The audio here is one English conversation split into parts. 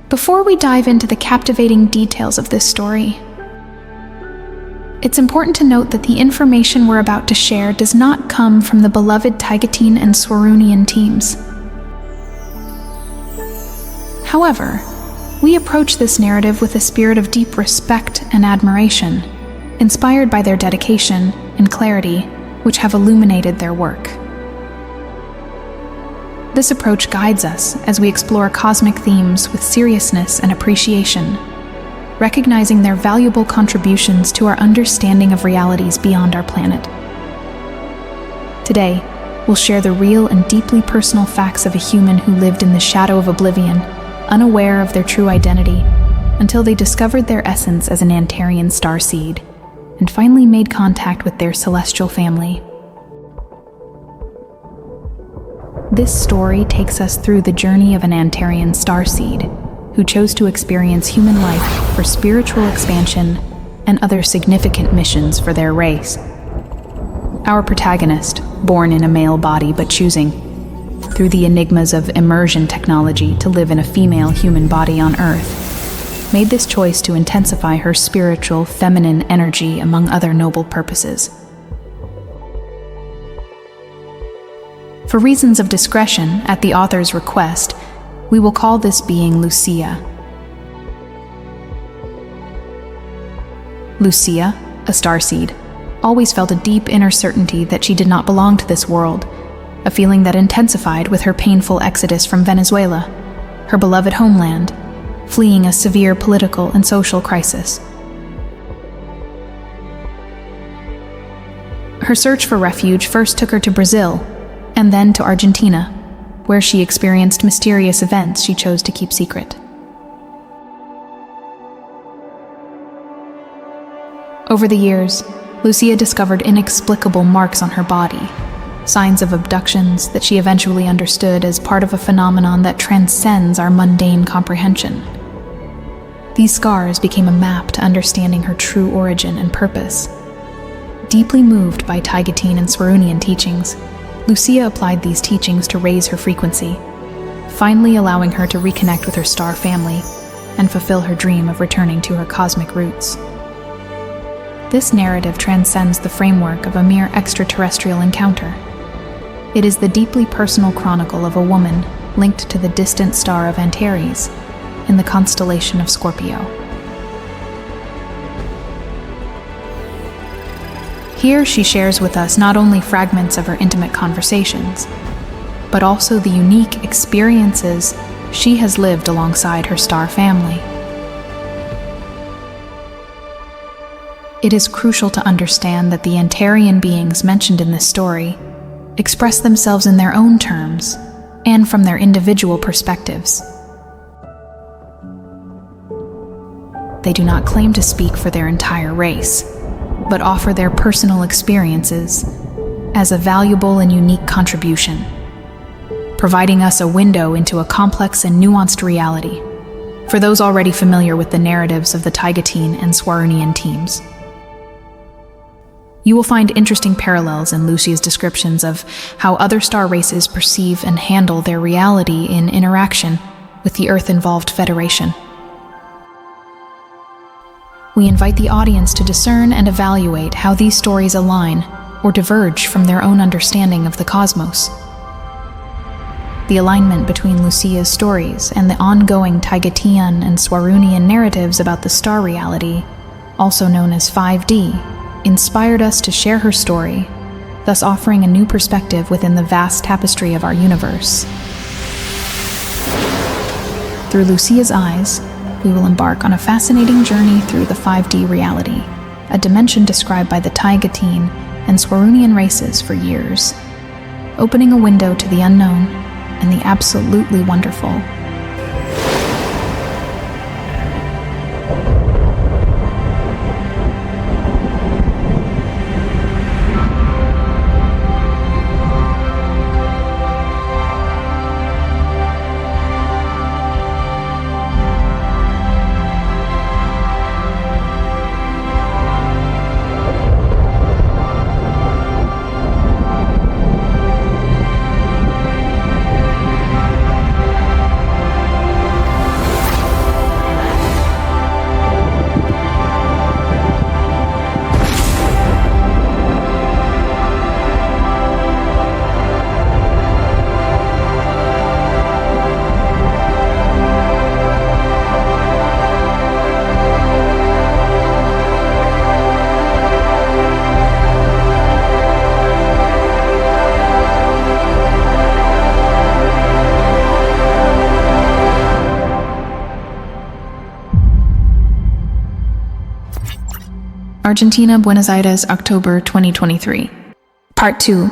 Before we dive into the captivating details of this story, it's important to note that the information we're about to share does not come from the beloved Taigetan and Swarunian teams. However, we approach this narrative with a spirit of deep respect and admiration, inspired by their dedication and clarity, which have illuminated their work. This approach guides us as we explore cosmic themes with seriousness and appreciation, recognizing their valuable contributions to our understanding of realities beyond our planet. Today, we'll share the real and deeply personal facts of a human who lived in the shadow of oblivion, unaware of their true identity, until they discovered their essence as an Antarean starseed, and finally made contact with their celestial family. This story takes us through the journey of an Antarean starseed who chose to experience human life for spiritual expansion and other significant missions for their race. Our protagonist, born in a male body but choosing, through the enigmas of immersion technology, to live in a female human body on Earth, made this choice to intensify her spiritual, feminine energy among other noble purposes. For reasons of discretion, at the author's request, we will call this being Lucía. Lucía, a starseed, always felt a deep inner certainty that she did not belong to this world, a feeling that intensified with her painful exodus from Venezuela, her beloved homeland, fleeing a severe political and social crisis. Her search for refuge first took her to Brazil, and then to Argentina, where she experienced mysterious events she chose to keep secret. Over the years, Lucía discovered inexplicable marks on her body, signs of abductions that she eventually understood as part of a phenomenon that transcends our mundane comprehension. These scars became a map to understanding her true origin and purpose. Deeply moved by Taigetan and Swarunian teachings, Lucía applied these teachings to raise her frequency, finally allowing her to reconnect with her star family and fulfill her dream of returning to her cosmic roots. This narrative transcends the framework of a mere extraterrestrial encounter. It is the deeply personal chronicle of a woman linked to the distant star of Antares in the constellation of Scorpio. Here she shares with us not only fragments of her intimate conversations, but also the unique experiences she has lived alongside her star family. It is crucial to understand that the Antarean beings mentioned in this story express themselves in their own terms and from their individual perspectives. They do not claim to speak for their entire race, but offer their personal experiences as a valuable and unique contribution, providing us a window into a complex and nuanced reality for those already familiar with the narratives of the Taigetan and Swarunian teams. You will find interesting parallels in Lucía's descriptions of how other star races perceive and handle their reality in interaction with the Earth-involved Federation. We invite the audience to discern and evaluate how these stories align or diverge from their own understanding of the cosmos. The alignment between Lucía's stories and the ongoing Taigetan and Swarunian narratives about the star reality, also known as 5D, inspired us to share her story, thus offering a new perspective within the vast tapestry of our universe. Through Lucía's eyes, we will embark on a fascinating journey through the 5D reality, a dimension described by the Taigetan and Swarunian races for years, opening a window to the unknown and the absolutely wonderful. Argentina, Buenos Aires, October 2023. Part 2.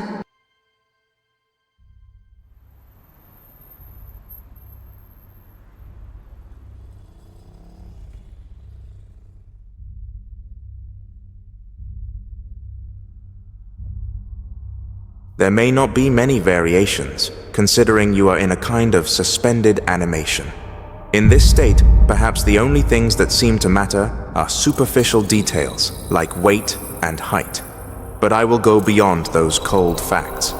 There may not be many variations, considering you are in a kind of suspended animation. In this state, perhaps the only things that seem to matter are superficial details, like weight and height. But I will go beyond those cold facts.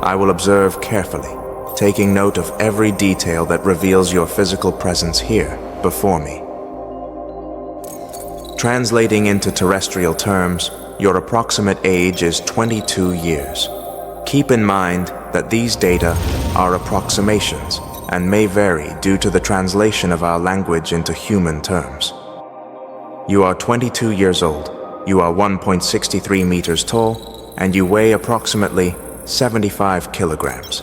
I will observe carefully, taking note of every detail that reveals your physical presence here, before me. Translating into terrestrial terms, your approximate age is 22 years. Keep in mind that these data are approximations and may vary due to the translation of our language into human terms. You are 22 years old, you are 1.63 meters tall, and you weigh approximately 75 kilograms.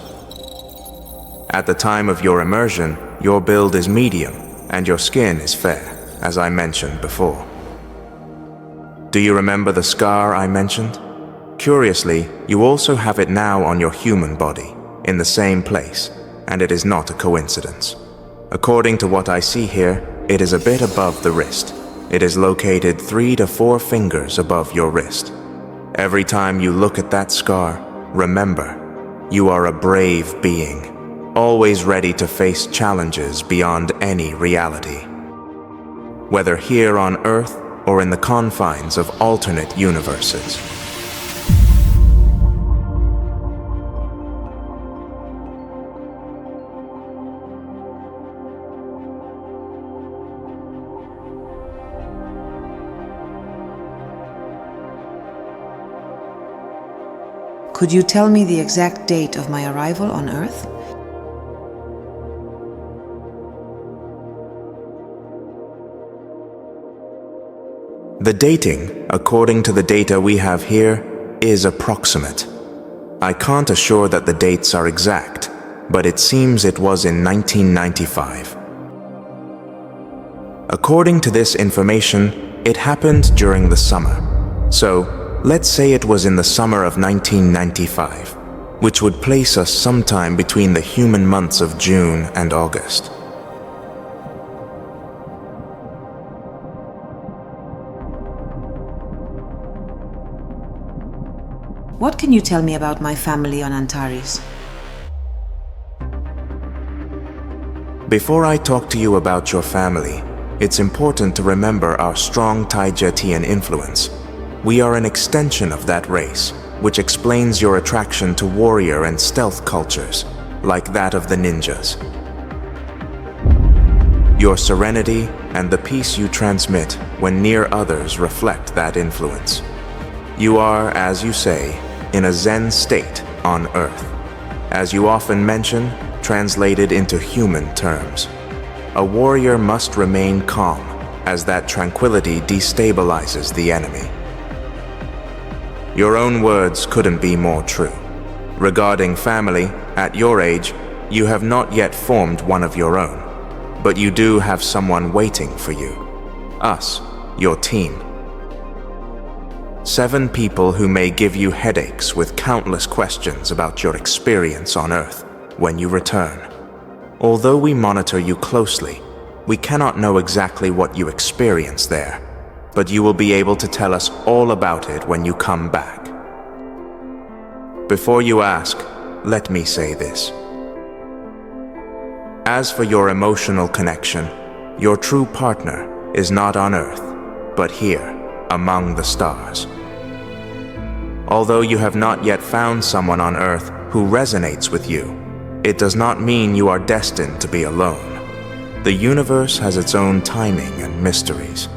At the time of your immersion, your build is medium and your skin is fair, as I mentioned before. Do you remember the scar I mentioned? Curiously, you also have it now on your human body, in the same place, and it is not a coincidence. According to what I see here, it is a bit above the wrist. It is located 3 to 4 fingers above your wrist. Every time you look at that scar, remember, you are a brave being, always ready to face challenges beyond any reality. Whether here on Earth or in the confines of alternate universes. Could you tell me the exact date of my arrival on Earth? The dating, according to the data we have here, is approximate. I can't assure that the dates are exact, but it seems it was in 1995. According to this information, it happened during the summer. So, let's say it was in the summer of 1995, which would place us sometime between the human months of June and August. What can you tell me about my family on Antares? Before I talk to you about your family, it's important to remember our strong Taijetian influence. We are an extension of that race, which explains your attraction to warrior and stealth cultures, like that of the ninjas. Your serenity and the peace you transmit when near others reflect that influence. You are, as you say, in a Zen state on Earth. As you often mention, translated into human terms. A warrior must remain calm, as that tranquility destabilizes the enemy. Your own words couldn't be more true. Regarding family, at your age, you have not yet formed one of your own, but you do have someone waiting for you. Us, your team. 7 people who may give you headaches with countless questions about your experience on Earth when you return. Although we monitor you closely, we cannot know exactly what you experience there, but you will be able to tell us all about it when you come back. Before you ask, let me say this. As for your emotional connection, your true partner is not on Earth, but here, among the stars. Although you have not yet found someone on Earth who resonates with you, it does not mean you are destined to be alone. The universe has its own timing and mysteries.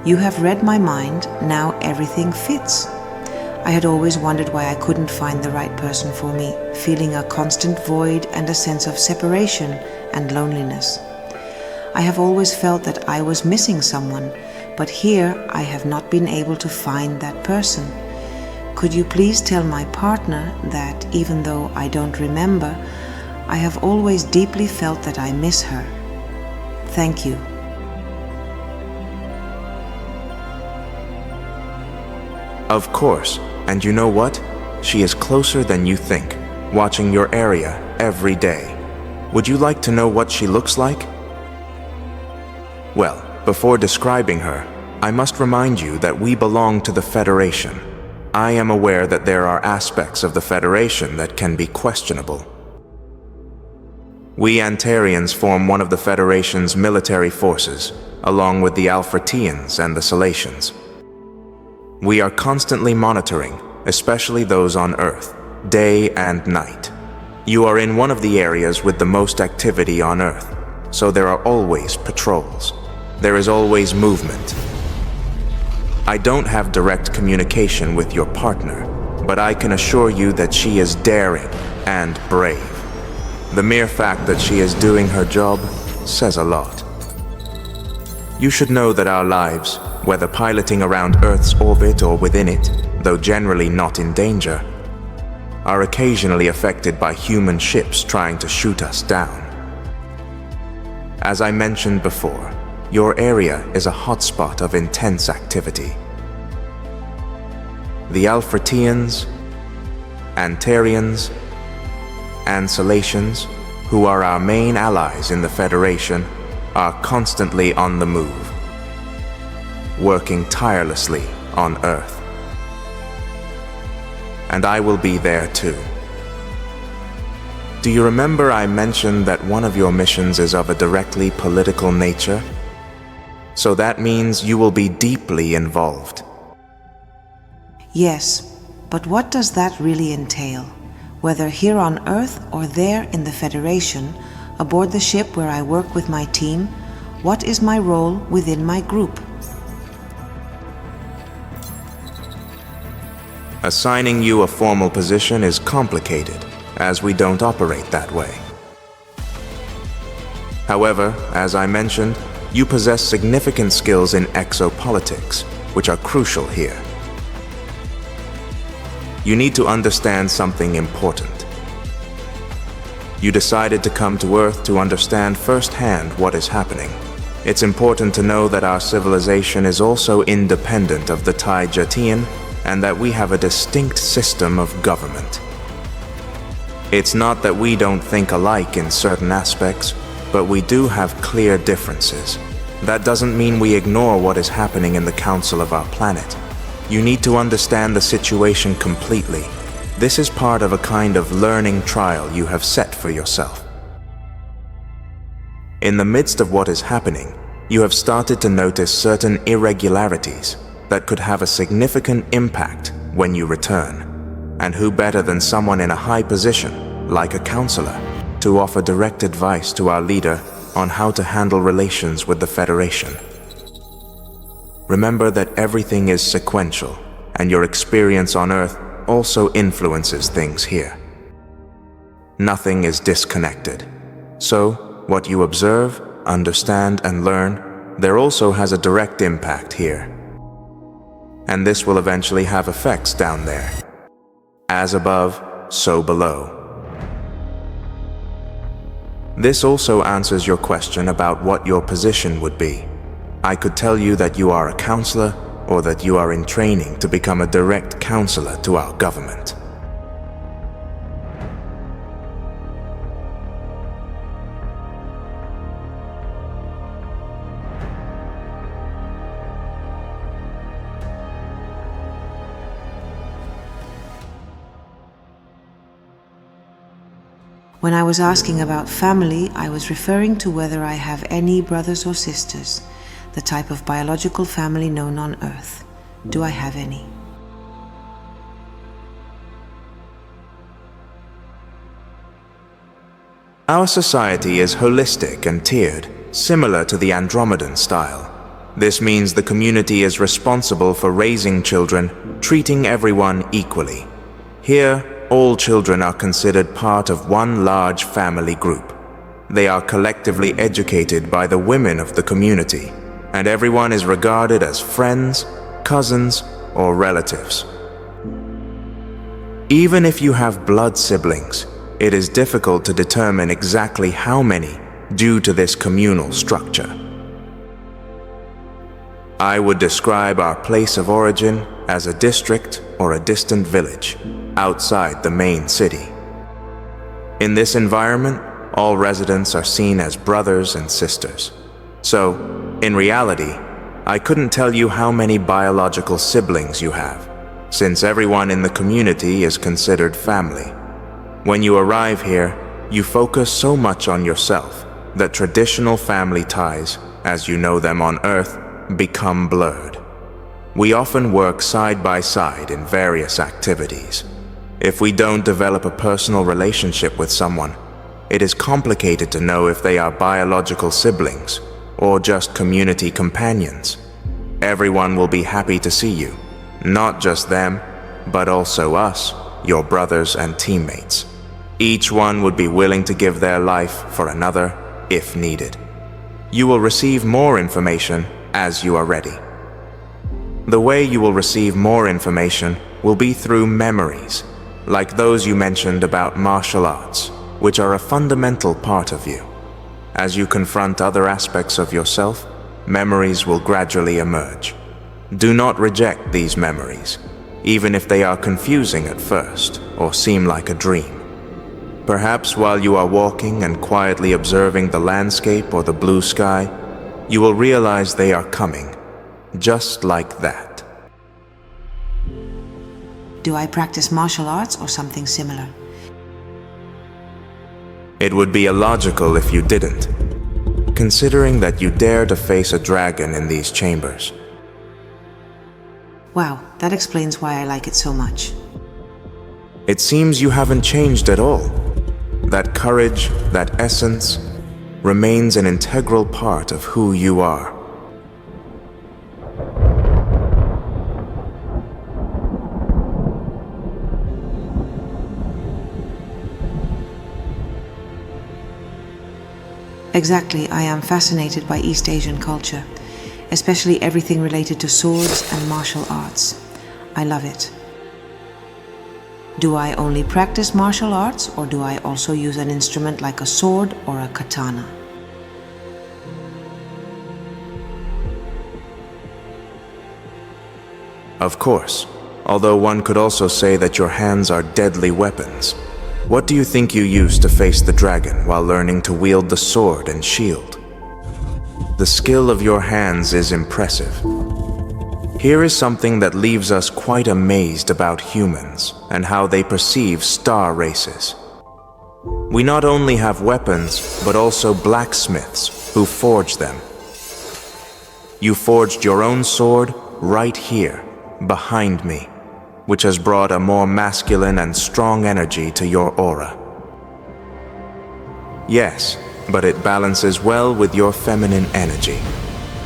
You have read my mind, now everything fits. I had always wondered why I couldn't find the right person for me, feeling a constant void and a sense of separation and loneliness. I have always felt that I was missing someone, but here I have not been able to find that person. Could you please tell my partner that, even though I don't remember, I have always deeply felt that I miss her? Thank you. Of course, and you know what? She is closer than you think, watching your area every day. Would you like to know what she looks like? Well, before describing her, I must remind you that we belong to the Federation. I am aware that there are aspects of the Federation that can be questionable. We Antarians form one of the Federation's military forces, along with the Alfratians and the Salacians. We are constantly monitoring, especially those on Earth, day and night. You are in one of the areas with the most activity on Earth, so there are always patrols. There is always movement. I don't have direct communication with your partner, but I can assure you that she is daring and brave. The mere fact that she is doing her job says a lot. You should know that our lives, whether piloting around Earth's orbit or within it, though generally not in danger, are occasionally affected by human ships trying to shoot us down. As I mentioned before, your area is a hotspot of intense activity. The Alfratians, Antarians, and Salacians, who are our main allies in the Federation, are constantly on the move, working tirelessly on Earth. And I will be there too. Do you remember I mentioned that one of your missions is of a directly political nature? So that means you will be deeply involved. Yes, but what does that really entail? Whether here on Earth or there in the Federation, aboard the ship where I work with my team, what is my role within my group? Assigning you a formal position is complicated, as we don't operate that way. However, as I mentioned, you possess significant skills in exopolitics, which are crucial here. You need to understand something important. You decided to come to Earth to understand firsthand what is happening. It's important to know that our civilization is also independent of the Tai-Jatian, and that we have a distinct system of government. It's not that we don't think alike in certain aspects, but we do have clear differences. That doesn't mean we ignore what is happening in the council of our planet. You need to understand the situation completely. This is part of a kind of learning trial you have set for yourself. In the midst of what is happening, you have started to notice certain irregularities that could have a significant impact when you return. And who better than someone in a high position, like a counselor, to offer direct advice to our leader on how to handle relations with the Federation. Remember that everything is sequential, and your experience on Earth also influences things here. Nothing is disconnected. So, what you observe, understand, and learn, there also has a direct impact here. And this will eventually have effects down there. As above, so below. This also answers your question about what your position would be. I could tell you that you are a counselor, or that you are in training to become a direct counselor to our government. When I was asking about family, I was referring to whether I have any brothers or sisters, the type of biological family known on Earth. Do I have any? Our society is holistic and tiered, similar to the Andromedan style. This means the community is responsible for raising children, treating everyone equally. Here, all children are considered part of one large family group. They are collectively educated by the women of the community, and everyone is regarded as friends, cousins, or relatives. Even if you have blood siblings, it is difficult to determine exactly how many due to this communal structure. I would describe our place of origin as a district or a distant village outside the main city. In this environment, all residents are seen as brothers and sisters. So, in reality, I couldn't tell you how many biological siblings you have, since everyone in the community is considered family. When you arrive here, you focus so much on yourself that traditional family ties, as you know them on Earth, become blurred. We often work side by side in various activities. If we don't develop a personal relationship with someone, it is complicated to know if they are biological siblings or just community companions. Everyone will be happy to see you, not just them, but also us, your brothers and teammates. Each one would be willing to give their life for another if needed. You will receive more information as you are ready. The way you will receive more information will be through memories, like those you mentioned about martial arts, which are a fundamental part of you. As you confront other aspects of yourself, memories will gradually emerge. Do not reject these memories, even if they are confusing at first or seem like a dream. Perhaps while you are walking and quietly observing the landscape or the blue sky, you will realize they are coming, just like that. Do I practice martial arts or something similar? It would be illogical if you didn't, considering that you dare to face a dragon in these chambers. Wow, that explains why I like it so much. It seems you haven't changed at all. That courage, that essence, remains an integral part of who you are. Exactly, I am fascinated by East Asian culture, especially everything related to swords and martial arts. I love it. Do I only practice martial arts, or do I also use an instrument like a sword or a katana? Of course, although one could also say that your hands are deadly weapons. What do you think you used to face the dragon while learning to wield the sword and shield? The skill of your hands is impressive. Here is something that leaves us quite amazed about humans and how they perceive star races. We not only have weapons, but also blacksmiths who forge them. You forged your own sword right here, behind me, which has brought a more masculine and strong energy to your aura. Yes, but it balances well with your feminine energy.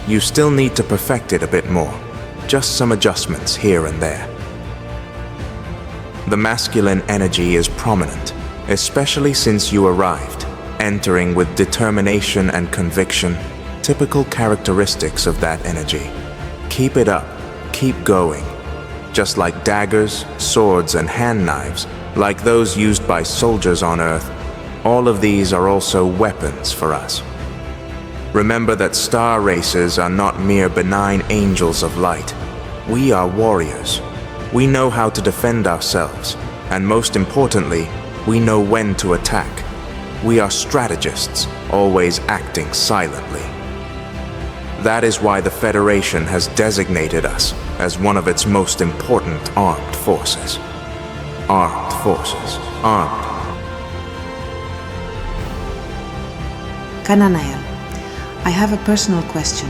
You still need to perfect it a bit more, just some adjustments here and there. The masculine energy is prominent, especially since you arrived, entering with determination and conviction, typical characteristics of that energy. Keep it up, keep going. Just like daggers, swords, and hand knives, like those used by soldiers on Earth, all of these are also weapons for us. Remember that star races are not mere benign angels of light. We are warriors. We know how to defend ourselves, and most importantly, we know when to attack. We are strategists, always acting silently. That is why the Federation has designated us as one of its most important armed forces. Armed forces. Armed. Kananael, I have a personal question.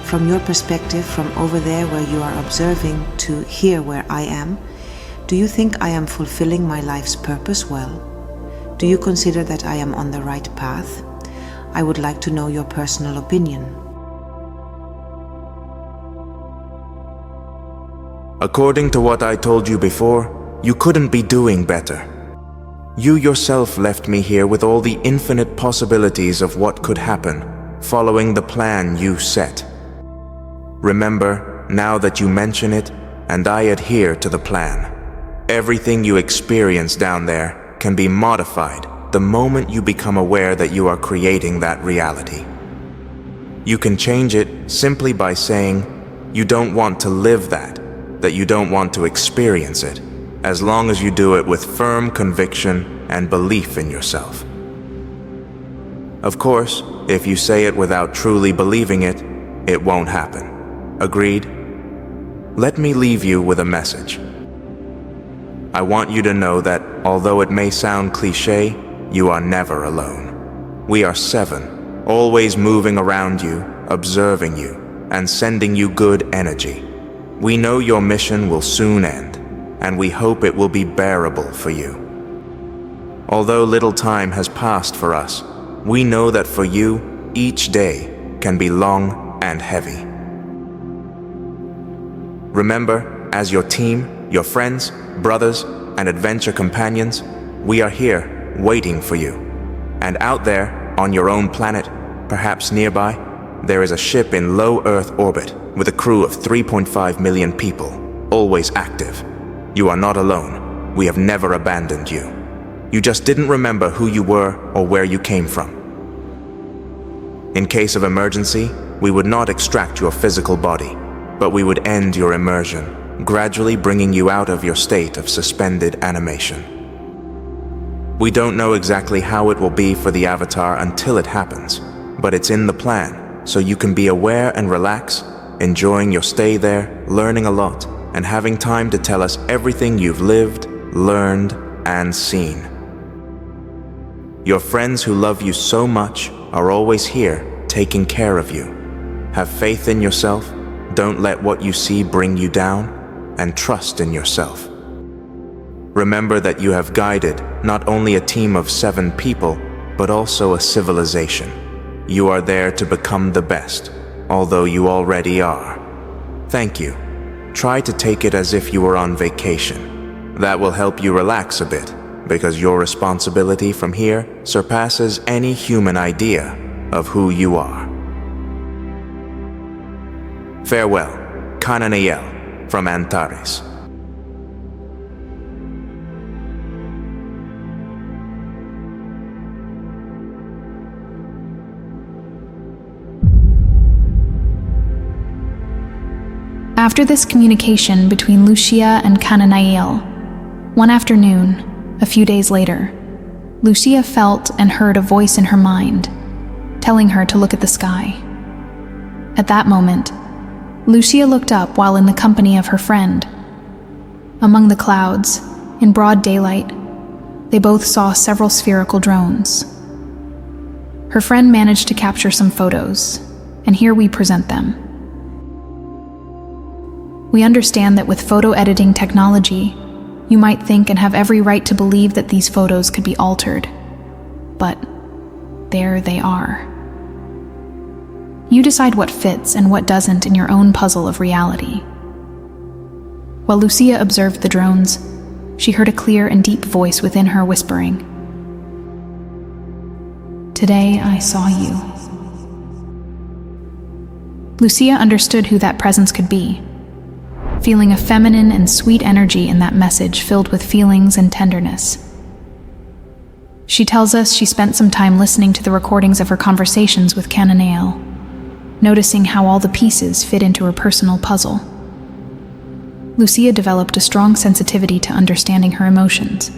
From your perspective, from over there where you are observing to here where I am, do you think I am fulfilling my life's purpose well? Do you consider that I am on the right path? I would like to know your personal opinion. According to what I told you before, you couldn't be doing better. You yourself left me here with all the infinite possibilities of what could happen, following the plan you set. Remember, now that you mention it, and I adhere to the plan. Everything you experience down there can be modified the moment you become aware that you are creating that reality. You can change it simply by saying you don't want to live that you don't want to experience it, as long as you do it with firm conviction and belief in yourself. Of course, if you say it without truly believing it, it won't happen. Agreed? Let me leave you with a message. I want you to know that, although it may sound cliché, you are never alone. We are 7, always moving around you, observing you, and sending you good energy. We know your mission will soon end, and we hope it will be bearable for you. Although little time has passed for us, we know that for you, each day can be long and heavy. Remember, as your team, your friends, brothers, and adventure companions, we are here, waiting for you. And out there, on your own planet, perhaps nearby, there is a ship in low Earth orbit with a crew of 3.5 million people, always active. You are not alone. We have never abandoned you. You just didn't remember who you were or where you came from. In case of emergency, we would not extract your physical body, but we would end your immersion, gradually bringing you out of your state of suspended animation. We don't know exactly how it will be for the Avatar until it happens, but it's in the plan, so you can be aware and relax, enjoying your stay there, learning a lot, and having time to tell us everything you've lived, learned, and seen. Your friends who love you so much are always here, taking care of you. Have faith in yourself, don't let what you see bring you down, and trust in yourself. Remember that you have guided not only a team of 7 people, but also a civilization. You are there to become the best, although you already are. Thank you. Try to take it as if you were on vacation. That will help you relax a bit, because your responsibility from here surpasses any human idea of who you are. Farewell, Cananael from Antares. After this communication between Lucía and Cananael, one afternoon, a few days later, Lucía felt and heard a voice in her mind, telling her to look at the sky. At that moment, Lucía looked up while in the company of her friend. Among the clouds, in broad daylight, they both saw several spherical drones. Her friend managed to capture some photos, and here we present them. We understand that with photo editing technology, you might think and have every right to believe that these photos could be altered. But there they are. You decide what fits and what doesn't in your own puzzle of reality. While Lucía observed the drones, she heard a clear and deep voice within her whispering, "Today I saw you." Lucía understood who that presence could be, feeling a feminine and sweet energy in that message filled with feelings and tenderness. She tells us she spent some time listening to the recordings of her conversations with Cananael, noticing how all the pieces fit into her personal puzzle. Lucía developed a strong sensitivity to understanding her emotions.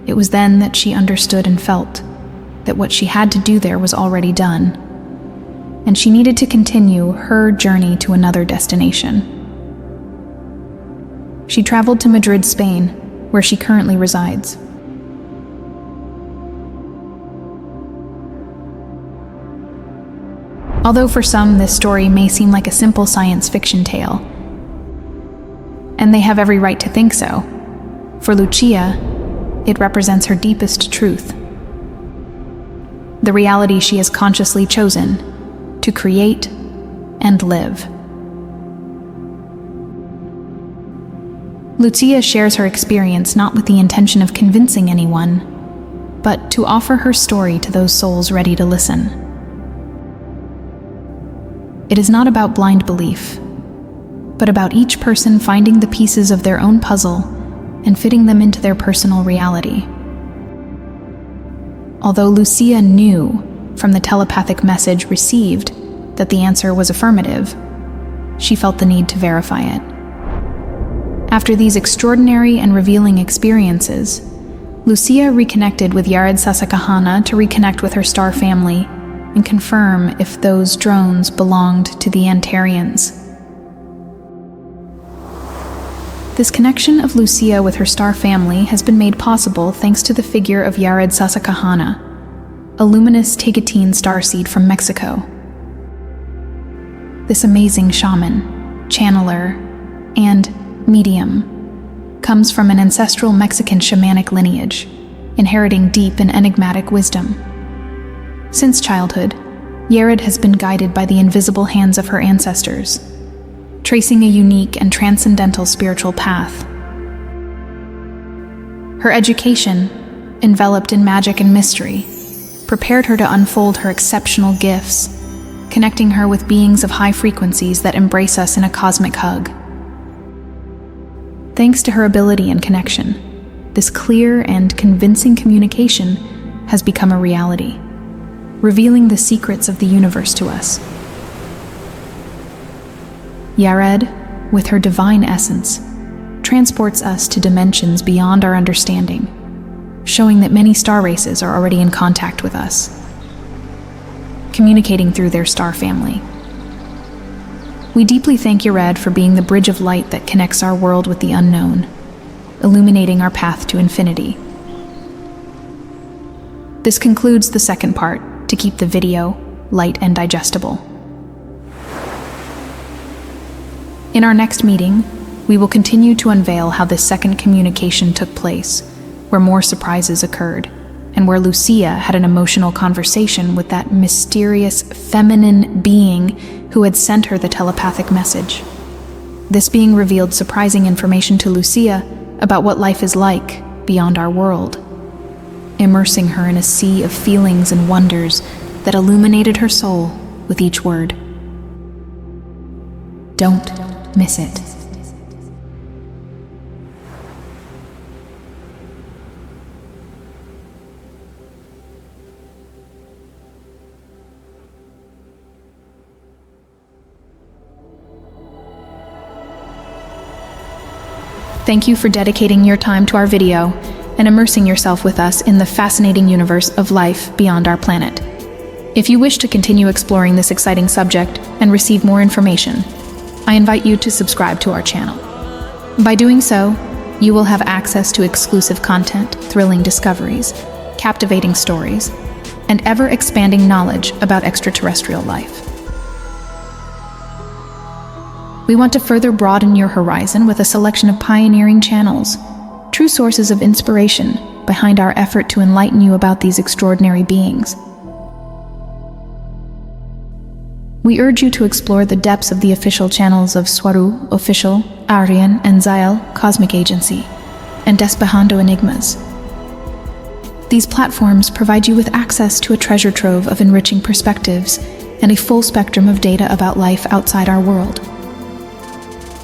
It was then that she understood and felt that what she had to do there was already done, and she needed to continue her journey to another destination. She traveled to Madrid, Spain, where she currently resides. Although for some this story may seem like a simple science fiction tale, and they have every right to think so, for Lucía, it represents her deepest truth. The reality she has consciously chosen to create and live. Lucía shares her experience not with the intention of convincing anyone, but to offer her story to those souls ready to listen. It is not about blind belief, but about each person finding the pieces of their own puzzle and fitting them into their personal reality. Although Lucía knew from the telepathic message received that the answer was affirmative, she felt the need to verify it. After these extraordinary and revealing experiences, Lucía reconnected with Yared Sasakahana to reconnect with her star family and confirm if those drones belonged to the Antareans. This connection of Lucía with her star family has been made possible thanks to the figure of Yared Sasakahana, a luminous Tegatine starseed from Mexico. This amazing shaman, channeler, and medium comes from an ancestral Mexican shamanic lineage, inheriting deep and enigmatic wisdom. Since childhood, Yared has been guided by the invisible hands of her ancestors, tracing a unique and transcendental spiritual path. Her education, enveloped in magic and mystery, prepared her to unfold her exceptional gifts, connecting her with beings of high frequencies that embrace us in a cosmic hug. Thanks to her ability and connection, this clear and convincing communication has become a reality, revealing the secrets of the universe to us. Yared, with her divine essence, transports us to dimensions beyond our understanding, showing that many star races are already in contact with us, communicating through their star family. We deeply thank Yared for being the bridge of light that connects our world with the unknown, illuminating our path to infinity. This concludes the second part to keep the video light and digestible. In our next meeting, we will continue to unveil how this second communication took place, where more surprises occurred, and where Lucía had an emotional conversation with that mysterious feminine being who had sent her the telepathic message. This being revealed surprising information to Lucía about what life is like beyond our world, immersing her in a sea of feelings and wonders that illuminated her soul with each word. Don't miss it. Thank you for dedicating your time to our video and immersing yourself with us in the fascinating universe of life beyond our planet. If you wish to continue exploring this exciting subject and receive more information, I invite you to subscribe to our channel. By doing so, you will have access to exclusive content, thrilling discoveries, captivating stories, and ever-expanding knowledge about extraterrestrial life. We want to further broaden your horizon with a selection of pioneering channels, true sources of inspiration behind our effort to enlighten you about these extraordinary beings. We urge you to explore the depths of the official channels of Swaru, Official, Aryan, and Zael, Cosmic Agency, and Despejando Enigmas. These platforms provide you with access to a treasure trove of enriching perspectives and a full spectrum of data about life outside our world.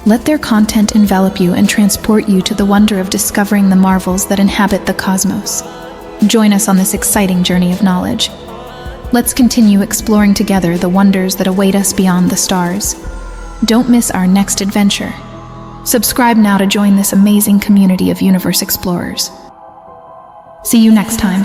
Let their content envelop you and transport you to the wonder of discovering the marvels that inhabit the cosmos. Join us on this exciting journey of knowledge. Let's continue exploring together the wonders that await us beyond the stars. Don't miss our next adventure. Subscribe now to join this amazing community of universe explorers. See you next time.